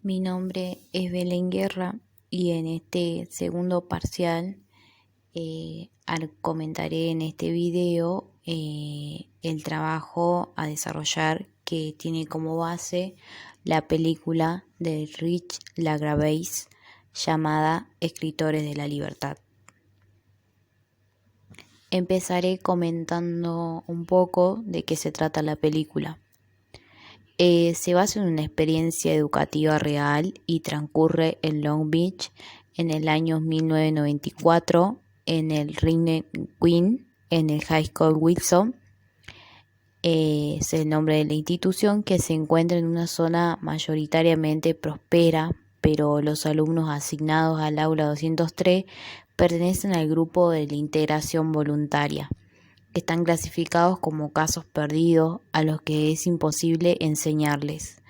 Mi nombre es Belén Guerra y en este segundo parcial comentaré en este video el trabajo a desarrollar que tiene como base la película de Rich Lagraves llamada Escritores de la Libertad. Empezaré comentando un poco de qué se trata la película. Se basa en una experiencia educativa real y transcurre en Long Beach en el año 1994 en el Reine Queen, en el High School Wilson. Es el nombre de la institución que se encuentra en una zona mayoritariamente próspera, pero los alumnos asignados al aula 203 pertenecen al grupo de la integración voluntaria, que están clasificados como casos perdidos a los que es imposible enseñarles.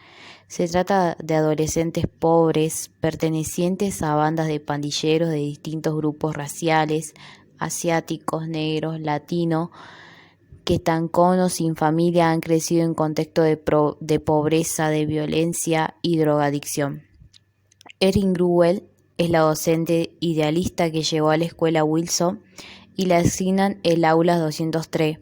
Se trata de adolescentes pobres pertenecientes a bandas de pandilleros de distintos grupos raciales, asiáticos, negros, latinos, que están con o sin familia, han crecido en contexto de pobreza, de violencia y drogadicción. Erin Gruwell es la docente idealista que llegó a la escuela Wilson y le asignan el aula 203.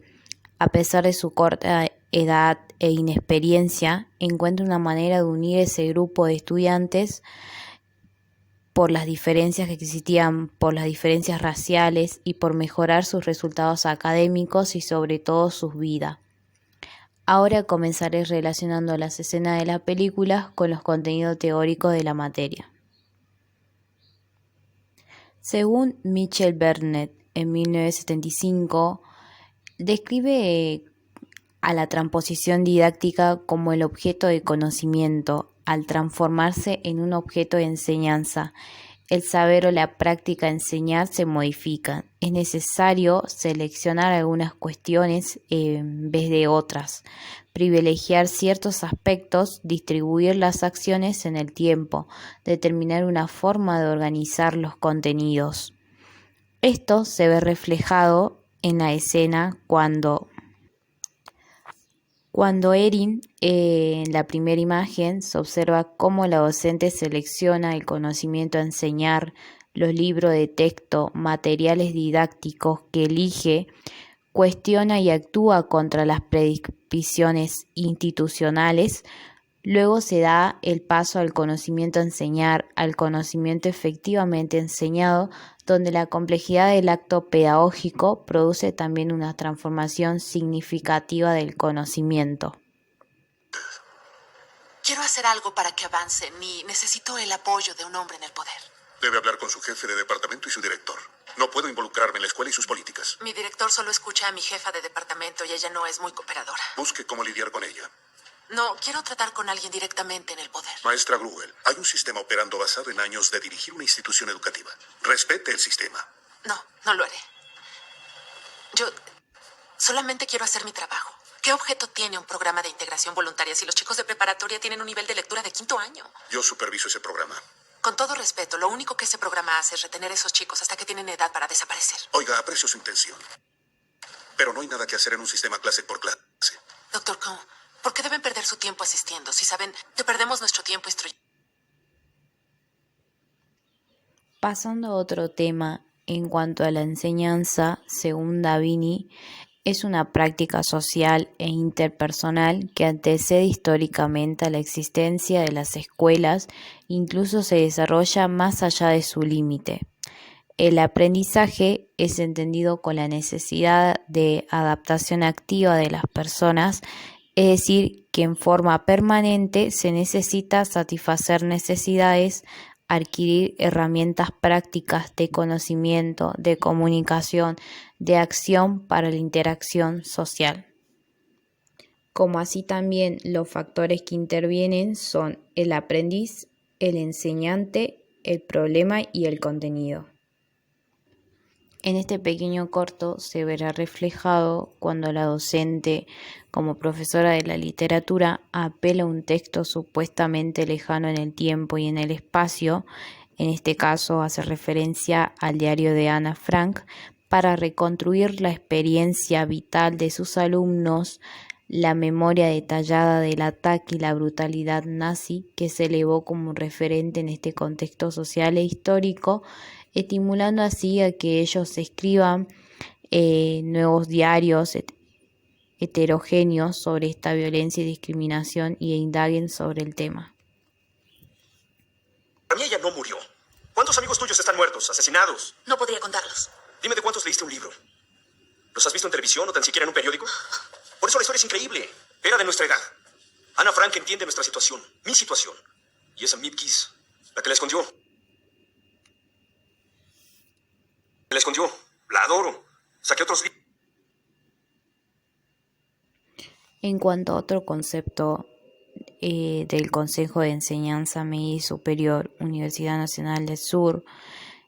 A pesar de su corta edad e inexperiencia, encuentra una manera de unir ese grupo de estudiantes por las diferencias que existían, por las diferencias raciales y por mejorar sus resultados académicos y sobre todo sus vidas. Ahora comenzaré relacionando las escenas de la película con los contenidos teóricos de la materia. Según Michel Bernet, en 1975, describe a la transposición didáctica como el objeto de conocimiento, al transformarse en un objeto de enseñanza. El saber o la práctica de enseñar se modifican. Es necesario seleccionar algunas cuestiones en vez de otras, privilegiar ciertos aspectos, distribuir las acciones en el tiempo, determinar una forma de organizar los contenidos. Esto se ve reflejado en la escena cuando Erin, en la primera imagen, se observa cómo la docente selecciona el conocimiento a enseñar, los libros de texto, materiales didácticos que elige, cuestiona y actúa contra las prescripciones institucionales. Luego se da el paso al conocimiento a enseñar, al conocimiento efectivamente enseñado, donde la complejidad del acto pedagógico produce también una transformación significativa del conocimiento. Quiero hacer algo para que avancen y necesito el apoyo de un hombre en el poder. Debe hablar con su jefe de departamento y su director. No puedo involucrarme en la escuela y sus políticas. Mi director solo escucha a mi jefa de departamento y ella no es muy cooperadora. Busque cómo lidiar con ella. No, quiero tratar con alguien directamente en el poder. Maestra Gruwell, hay un sistema operando basado en años de dirigir una institución educativa. Respete el sistema. No lo haré. Yo solamente quiero hacer mi trabajo. ¿Qué objeto tiene un programa de integración voluntaria si los chicos de preparatoria tienen un nivel de lectura de 5º año? Yo superviso ese programa. Con todo respeto, lo único que ese programa hace es retener a esos chicos hasta que tienen edad para desaparecer. Oiga, aprecio su intención. Pero no hay nada que hacer en un sistema clase por clase. Doctor Cohn, ¿por qué deben perder su tiempo asistiendo si saben que perdemos nuestro tiempo instruyendo? Pasando a otro tema, en cuanto a la enseñanza, según Davini, es una práctica social e interpersonal que antecede históricamente a la existencia de las escuelas, incluso se desarrolla más allá de su límite. El aprendizaje es entendido con la necesidad de adaptación activa de las personas, es decir, que en forma permanente se necesita satisfacer necesidades, adquirir herramientas prácticas de conocimiento, de comunicación, de acción para la interacción social. Como así también los factores que intervienen son el aprendiz, el enseñante, el problema y el contenido. En este pequeño corto se verá reflejado cuando la docente, como profesora de la literatura, apela a un texto supuestamente lejano en el tiempo y en el espacio, en este caso hace referencia al diario de Ana Frank, para reconstruir la experiencia vital de sus alumnos, la memoria detallada del ataque y la brutalidad nazi que se elevó como un referente en este contexto social e histórico, estimulando así a que ellos escriban nuevos diarios heterogéneos sobre esta violencia y discriminación y indaguen sobre el tema. Para mí ella no murió. ¿Cuántos amigos tuyos están muertos, asesinados? No podría contarlos. Dime de cuántos leíste un libro. ¿Los has visto en televisión o tan siquiera en un periódico? Por eso la historia es increíble. Era de nuestra edad. Ana Frank entiende nuestra situación, mi situación. Y esa Mipkis, la que la escondió. La escondió. La adoro. Saqué otros libros. En cuanto a otro concepto del Consejo de Enseñanza Media y Superior, Universidad Nacional del Sur,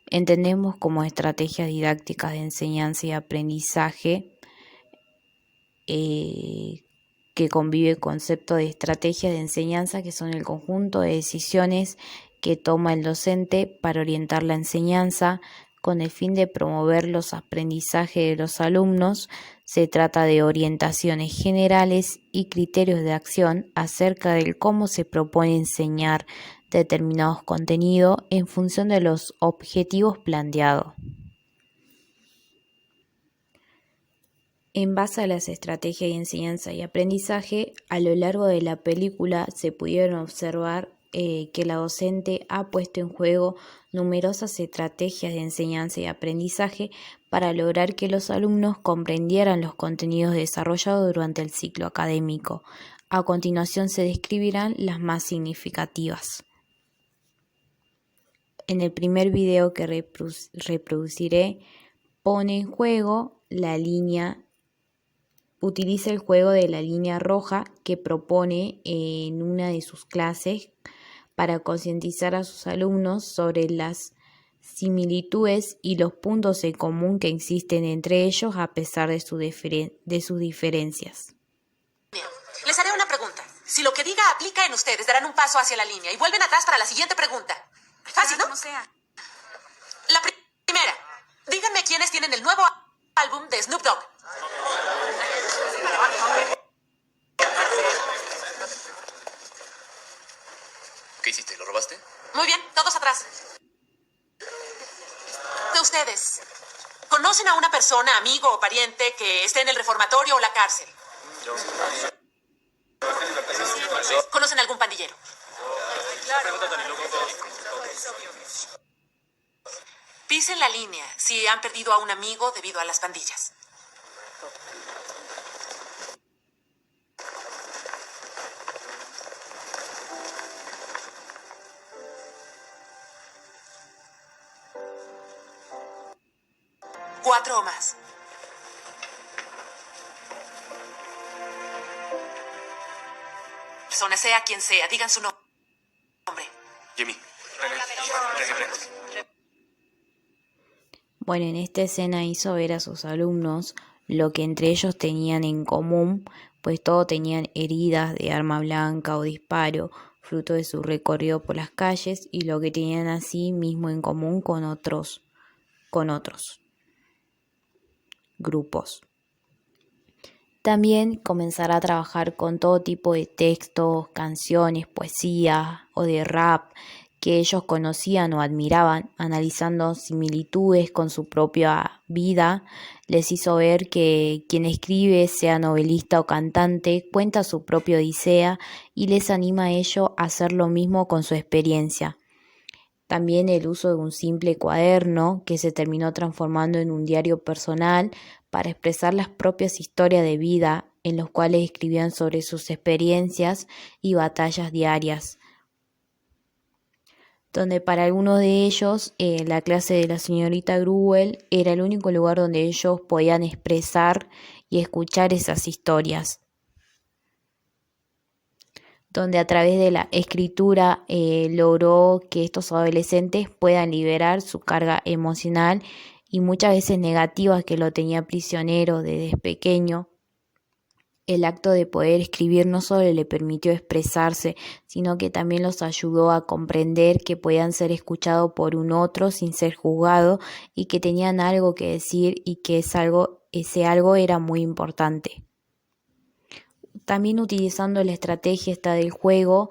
entendemos como estrategias didácticas de enseñanza y aprendizaje que convive el concepto de estrategias de enseñanza, que son el conjunto de decisiones que toma el docente para orientar la enseñanza con el fin de promover los aprendizajes de los alumnos. Se trata de orientaciones generales y criterios de acción acerca de cómo se propone enseñar determinados contenidos en función de los objetivos planteados. En base a las estrategias de enseñanza y aprendizaje, a lo largo de la película se pudieron observar que la docente ha puesto en juego numerosas estrategias de enseñanza y aprendizaje para lograr que los alumnos comprendieran los contenidos desarrollados durante el ciclo académico. A continuación se describirán las más significativas. En el primer video que reproduciré, pone en juego utiliza el juego de la línea roja que propone en una de sus clases para concientizar a sus alumnos sobre las similitudes y los puntos en común que existen entre ellos a pesar de sus diferencias. Les haré una pregunta. Si lo que diga aplica en ustedes, darán un paso hacia la línea y vuelven atrás para la siguiente pregunta. Fácil, ¿no? Como sea. La primera. Díganme quiénes tienen el nuevo álbum de Snoop Dogg. ¿Qué hiciste? ¿Lo robaste? Muy bien, todos atrás. De ustedes, ¿conocen a una persona, amigo o pariente que esté en el reformatorio o la cárcel? ¿Conocen algún pandillero? Pisen la línea si han perdido a un amigo debido a las pandillas. Cuatro o más. Persona, sea quien sea, digan su nombre. Jimmy. Bueno, en esta escena hizo ver a sus alumnos lo que entre ellos tenían en común, pues todos tenían heridas de arma blanca o disparo, fruto de su recorrido por las calles, y lo que tenían así mismo en común con otros grupos. También comenzará a trabajar con todo tipo de textos, canciones, poesía o de rap que ellos conocían o admiraban, analizando similitudes con su propia vida. Les hizo ver que quien escribe, sea novelista o cantante, cuenta su propia odisea y les anima a ello a hacer lo mismo con su experiencia. También el uso de un simple cuaderno que se terminó transformando en un diario personal para expresar las propias historias de vida en los cuales escribían sobre sus experiencias y batallas diarias, donde para algunos de ellos la clase de la señorita Gruwell era el único lugar donde ellos podían expresar y escuchar esas historias, donde a través de la escritura logró que estos adolescentes puedan liberar su carga emocional y muchas veces negativa que lo tenía prisionero desde pequeño. El acto de poder escribir no solo le permitió expresarse, sino que también los ayudó a comprender que podían ser escuchados por un otro sin ser juzgados y que tenían algo que decir y que ese algo era muy importante. también utilizando la estrategia esta del juego,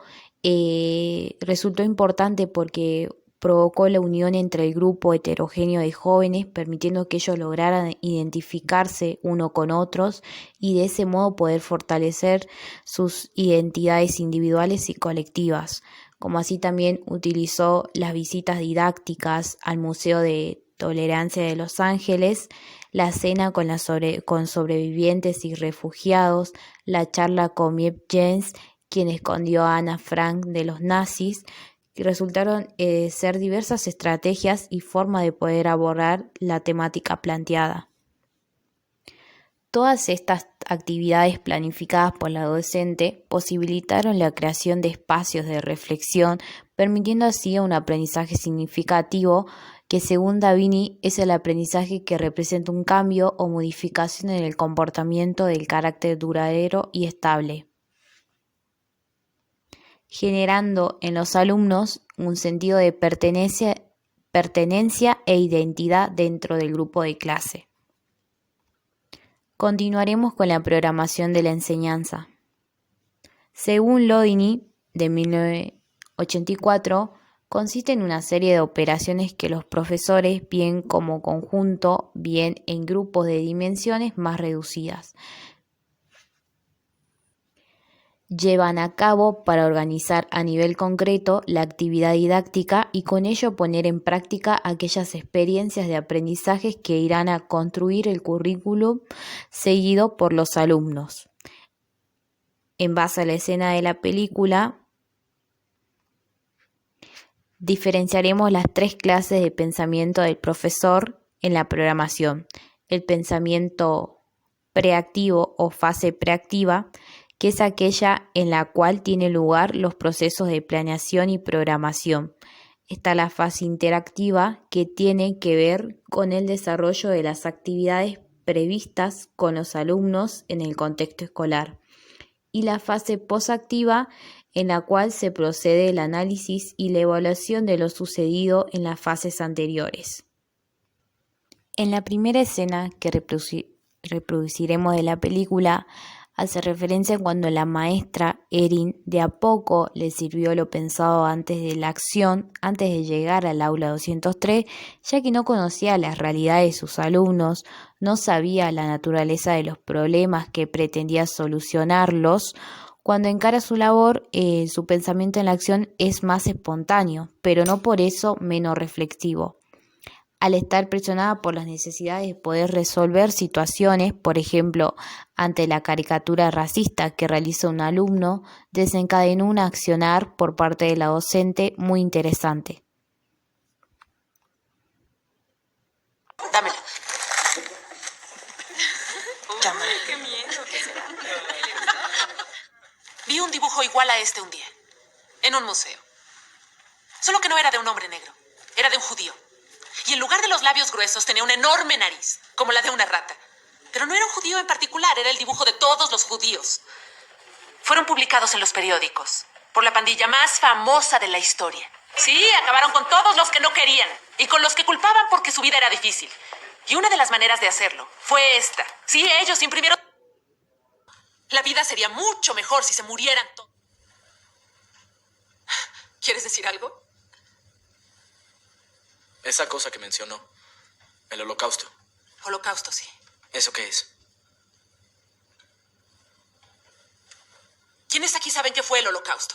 resultó importante porque provocó la unión entre el grupo heterogéneo de jóvenes, permitiendo que ellos lograran identificarse uno con otros y de ese modo poder fortalecer sus identidades individuales y colectivas. Como así también utilizó las visitas didácticas al Museo de Tolerancia de Los Ángeles, la cena con sobrevivientes y refugiados, la charla con Miep Jens, quien escondió a Ana Frank de los nazis, que resultaron ser diversas estrategias y formas de poder abordar la temática planteada. Todas estas actividades planificadas por la docente posibilitaron la creación de espacios de reflexión, permitiendo así un aprendizaje significativo que, según Davini, es el aprendizaje que representa un cambio o modificación en el comportamiento del carácter duradero y estable, generando en los alumnos un sentido de pertenencia e identidad dentro del grupo de clase. Continuaremos con la programación de la enseñanza. Según Lodiny, de 1984, consiste en una serie de operaciones que los profesores, bien como conjunto, bien en grupos de dimensiones más reducidas, llevan a cabo para organizar a nivel concreto la actividad didáctica y con ello poner en práctica aquellas experiencias de aprendizajes que irán a construir el currículum seguido por los alumnos. En base a la escena de la película, diferenciaremos las 3 clases de pensamiento del profesor en la programación: el pensamiento preactivo o fase preactiva, que es aquella en la cual tienen lugar los procesos de planeación y programación. Está la fase interactiva, que tiene que ver con el desarrollo de las actividades previstas con los alumnos en el contexto escolar. Y la fase posactiva, en la cual se procede el análisis y la evaluación de lo sucedido en las fases anteriores. En la primera escena que reproduciremos de la película, hace referencia cuando la maestra Erin de a poco le sirvió lo pensado antes de la acción, antes de llegar al aula 203, ya que no conocía las realidades de sus alumnos, no sabía la naturaleza de los problemas que pretendía solucionarlos. Cuando encara su labor, su pensamiento en la acción es más espontáneo, pero no por eso menos reflexivo. Al estar presionada por las necesidades de poder resolver situaciones, por ejemplo, ante la caricatura racista que realiza un alumno, desencadenó un accionar por parte de la docente muy interesante. Dámela. Llámala. ¡Qué miedo! ¿Qué será? Vi un dibujo igual a este un día, en un museo. Solo que no era de un hombre negro, era de un judío. Y en lugar de los labios gruesos tenía una enorme nariz, como la de una rata. Pero no era un judío en particular, era el dibujo de todos los judíos. Fueron publicados en los periódicos por la pandilla más famosa de la historia. Sí, acabaron con todos los que no querían y con los que culpaban porque su vida era difícil. Y una de las maneras de hacerlo fue esta. Sí, ellos imprimieron... La vida sería mucho mejor si se murieran todos. ¿Quieres decir algo? Esa cosa que mencionó, el holocausto. Holocausto, sí. ¿Eso qué es? ¿Quiénes aquí saben qué fue el holocausto?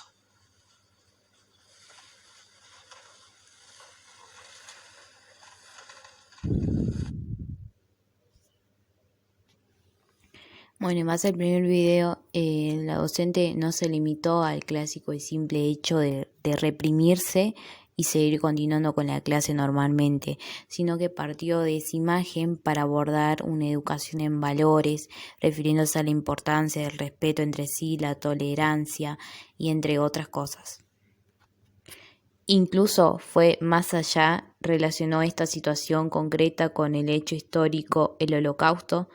Bueno, en base al primer video, la docente no se limitó al clásico y simple hecho de reprimirse y seguir continuando con la clase normalmente, sino que partió de esa imagen para abordar una educación en valores, refiriéndose a la importancia del respeto entre sí, la tolerancia y entre otras cosas. Incluso fue más allá, relacionó esta situación concreta con el hecho histórico, el Holocausto,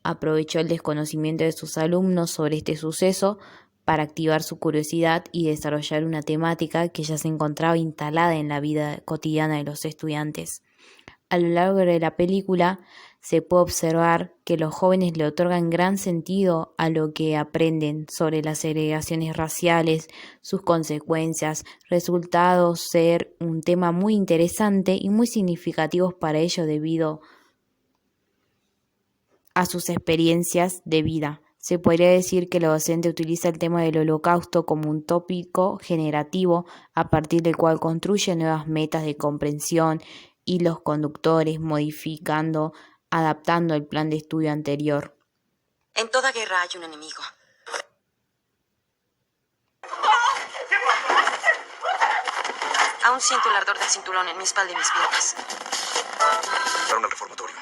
aprovechó el desconocimiento de sus alumnos sobre este suceso para activar su curiosidad y desarrollar una temática que ya se encontraba instalada en la vida cotidiana de los estudiantes. A lo largo de la película se puede observar que los jóvenes le otorgan gran sentido a lo que aprenden sobre las segregaciones raciales, sus consecuencias, resultados ser un tema muy interesante y muy significativo para ellos debido a sus experiencias de vida. Se podría decir que el docente utiliza el tema del Holocausto como un tópico generativo a partir del cual construye nuevas metas de comprensión y los conductores modificando, adaptando el plan de estudio anterior. En toda guerra hay un enemigo. Aún siento el ardor del cinturón en mi espalda y mis piernas. Fueron al reformatorio.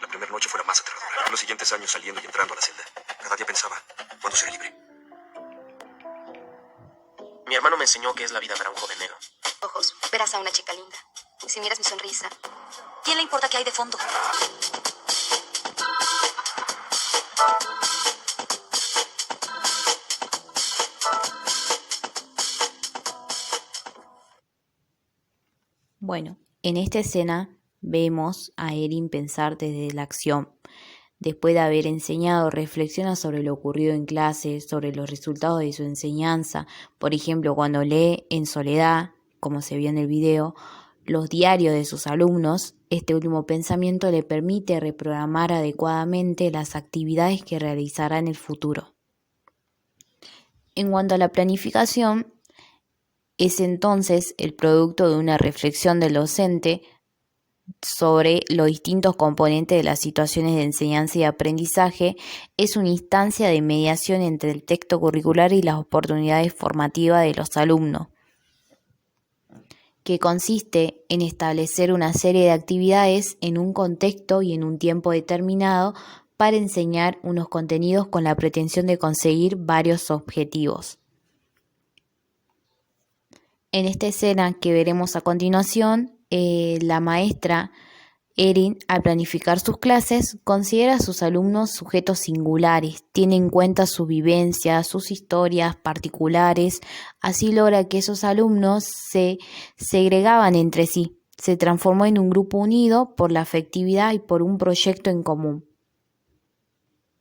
La primera noche fue la más aterradora. Los siguientes años saliendo y entrando a la celda. Cada día pensaba, ¿cuándo seré libre? Mi hermano me enseñó qué es la vida para un joven negro. Ojos, verás a una chica linda. Si miras mi sonrisa, ¿quién le importa qué hay de fondo? Bueno, en esta escena vemos a Erin pensar desde la acción. Después de haber enseñado, reflexiona sobre lo ocurrido en clase, sobre los resultados de su enseñanza. Por ejemplo, cuando lee en soledad, como se vio en el video, los diarios de sus alumnos, este último pensamiento le permite reprogramar adecuadamente las actividades que realizará en el futuro. En cuanto a la planificación, es entonces el producto de una reflexión del docente sobre los distintos componentes de las situaciones de enseñanza y aprendizaje. Es una instancia de mediación entre el texto curricular y las oportunidades formativas de los alumnos, que consiste en establecer una serie de actividades en un contexto y en un tiempo determinado para enseñar unos contenidos con la pretensión de conseguir varios objetivos. En esta escena que veremos a continuación, la maestra Erin, al planificar sus clases, considera a sus alumnos sujetos singulares, tiene en cuenta sus vivencias, sus historias particulares, así logra que esos alumnos se segregaban entre sí, se transformó en un grupo unido por la afectividad y por un proyecto en común.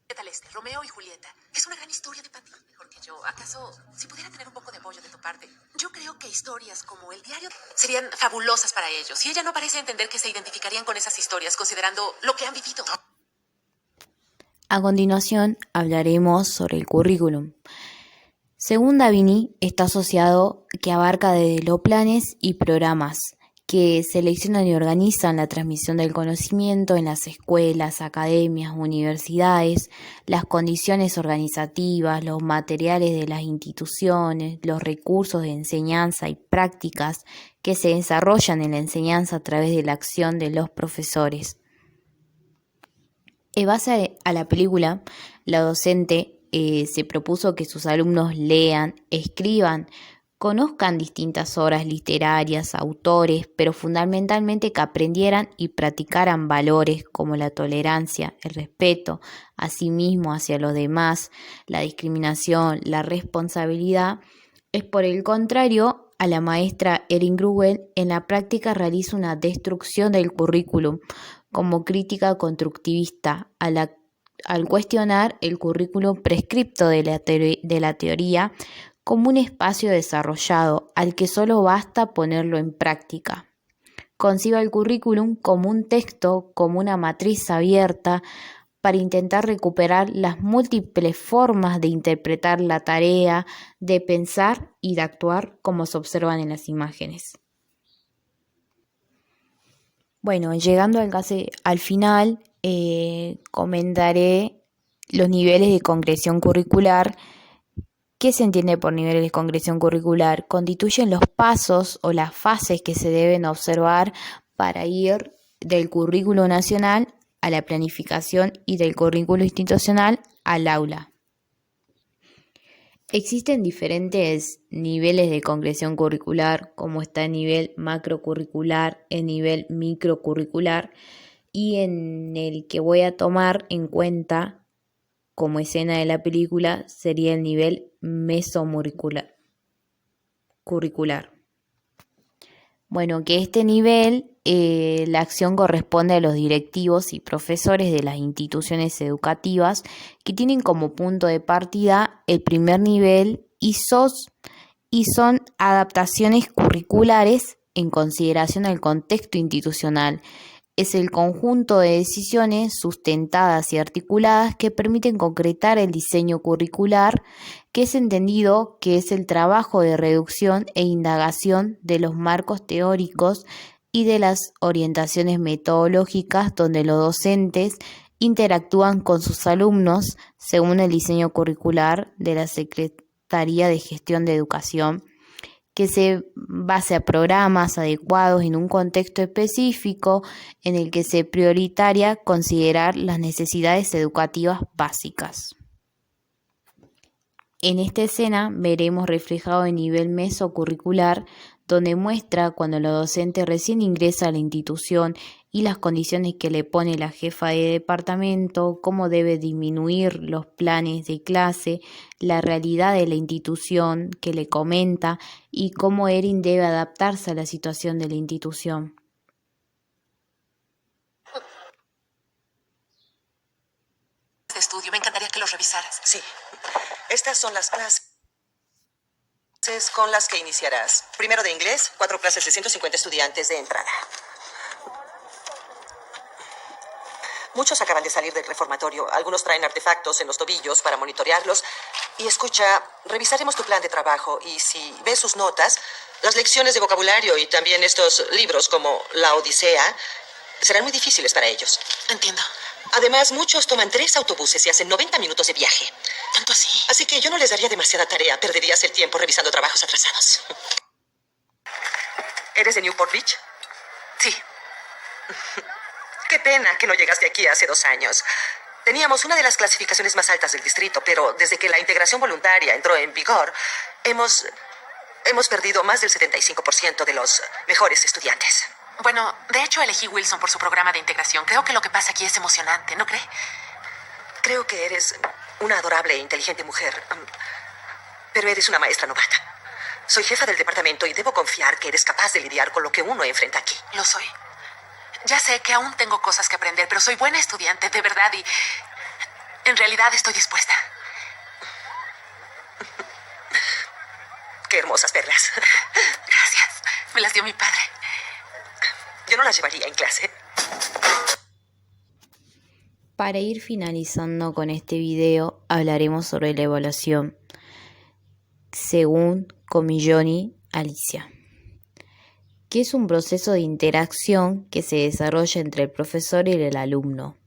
¿Qué tal este? Romeo y Julieta. Es una gran historia de para ti. Mejor que yo. ¿Acaso, si pudiera tener un poco de apoyo de tu parte? Yo creo que historias como el diario serían fabulosas para ellos. Y ella no parece entender que se identificarían con esas historias, considerando lo que han vivido. A continuación, hablaremos sobre el currículum. Según Davini, está asociado que abarca desde los planes y programas que seleccionan y organizan la transmisión del conocimiento en las escuelas, academias, universidades, las condiciones organizativas, los materiales de las instituciones, los recursos de enseñanza y prácticas que se desarrollan en la enseñanza a través de la acción de los profesores. En base a la película, la docente se propuso que sus alumnos lean, escriban, conozcan distintas obras literarias, autores, pero fundamentalmente que aprendieran y practicaran valores como la tolerancia, el respeto a sí mismo, hacia los demás, la discriminación, la responsabilidad. Es por el contrario, a la maestra Erin Gruen en la práctica realiza una destrucción del currículum como crítica constructivista al cuestionar el currículum prescripto de la teoría como un espacio desarrollado al que solo basta ponerlo en práctica. Concibe el currículum como un texto, como una matriz abierta para intentar recuperar las múltiples formas de interpretar la tarea, de pensar y de actuar como se observan en las imágenes. Bueno, llegando al final, comentaré los niveles de concreción curricular. ¿Qué se entiende por niveles de concreción curricular? Constituyen los pasos o las fases que se deben observar para ir del currículo nacional a la planificación y del currículo institucional al aula. Existen diferentes niveles de concreción curricular, como está el nivel macrocurricular, el nivel microcurricular, y en el que voy a tomar en cuenta como escena de la película sería el nivel mesocurricular. Bueno, que este nivel, la acción corresponde a los directivos y profesores de las instituciones educativas que tienen como punto de partida el primer nivel y son adaptaciones curriculares en consideración al contexto institucional. Es el conjunto de decisiones sustentadas y articuladas que permiten concretar el diseño curricular, que es entendido que es el trabajo de reducción e indagación de los marcos teóricos y de las orientaciones metodológicas donde los docentes interactúan con sus alumnos según el diseño curricular de la Secretaría de Gestión de Educación, que se base a programas adecuados en un contexto específico en el que se prioritaria considerar las necesidades educativas básicas. En esta escena veremos reflejado el nivel mesocurricular, donde muestra cuando la docente recién ingresa a la institución y las condiciones que le pone la jefa de departamento, cómo debe disminuir los planes de clase, la realidad de la institución que le comenta y cómo Erin debe adaptarse a la situación de la institución. De estudio, me encantaría que los revisaras. Sí. Estas son las clases con las que iniciarás. Primero de inglés, 4 clases de 150 estudiantes de entrada. Muchos acaban de salir del reformatorio. Algunos traen artefactos en los tobillos para monitorearlos. Y escucha, revisaremos tu plan de trabajo y si ves sus notas, las lecciones de vocabulario y también estos libros como La Odisea serán muy difíciles para ellos. Entiendo. Además, muchos toman 3 autobuses y hacen 90 minutos de viaje. ¿Tanto así? Así que yo no les daría demasiada tarea. Perderías el tiempo revisando trabajos atrasados. ¿Eres de Newport Beach? Sí. Qué pena que no llegaste aquí hace 2 años. Teníamos una de las clasificaciones más altas del distrito, pero desde que la integración voluntaria entró en vigor, hemos perdido más del 75% de los mejores estudiantes. Bueno, de hecho elegí Wilson por su programa de integración. Creo que lo que pasa aquí es emocionante, ¿no cree? Creo que eres una adorable e inteligente mujer, pero eres una maestra novata. Soy jefa del departamento y debo confiar que eres capaz de lidiar con lo que uno enfrenta aquí. Lo soy. Ya sé que aún tengo cosas que aprender, pero soy buena estudiante, de verdad, y en realidad estoy dispuesta. Qué hermosas perlas. Gracias. Me las dio mi padre. Yo no las llevaría en clase. Para ir finalizando con este video, hablaremos sobre la evaluación, según Comilloni Alicia, que es un proceso de interacción que se desarrolla entre el profesor y el alumno.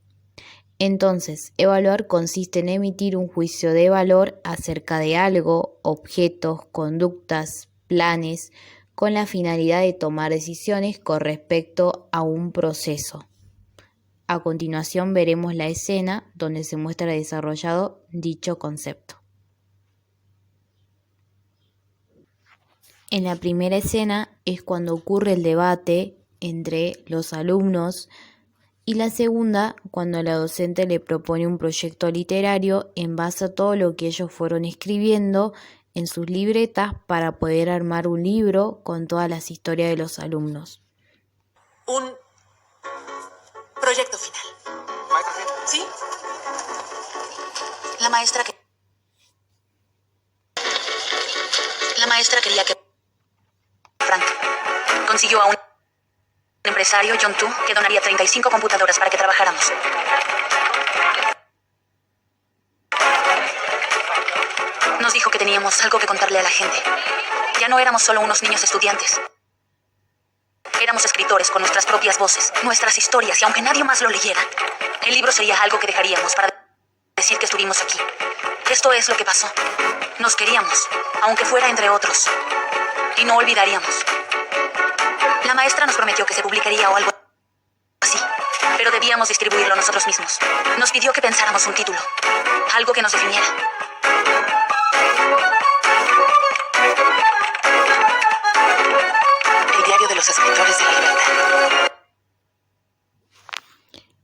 Entonces, evaluar consiste en emitir un juicio de valor acerca de algo, objetos, conductas, planes, con la finalidad de tomar decisiones con respecto a un proceso. A continuación veremos la escena donde se muestra desarrollado dicho concepto. En la primera escena es cuando ocurre el debate entre los alumnos y la segunda cuando la docente le propone un proyecto literario en base a todo lo que ellos fueron escribiendo en sus libretas para poder armar un libro con todas las historias de los alumnos. Un proyecto final. ¿Sí? La maestra quería que Frank consiguió a un empresario, John Tu, que donaría 35 computadoras para que trabajáramos. Nos dijo que teníamos algo que contarle a la gente. Ya no éramos solo unos niños estudiantes. Éramos escritores con nuestras propias voces, nuestras historias, y aunque nadie más lo leyera, el libro sería algo que dejaríamos para decir que estuvimos aquí. Esto es lo que pasó. Nos queríamos, aunque fuera entre otros. Y no olvidaríamos. La maestra nos prometió que se publicaría o algo así, pero debíamos distribuirlo nosotros mismos. Nos pidió que pensáramos un título, algo que nos definiera. El diario de los escritores de la libertad.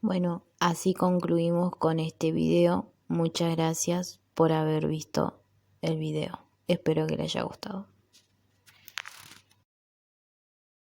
Bueno, así concluimos con este video. Muchas gracias por haber visto el video. Espero que les haya gustado.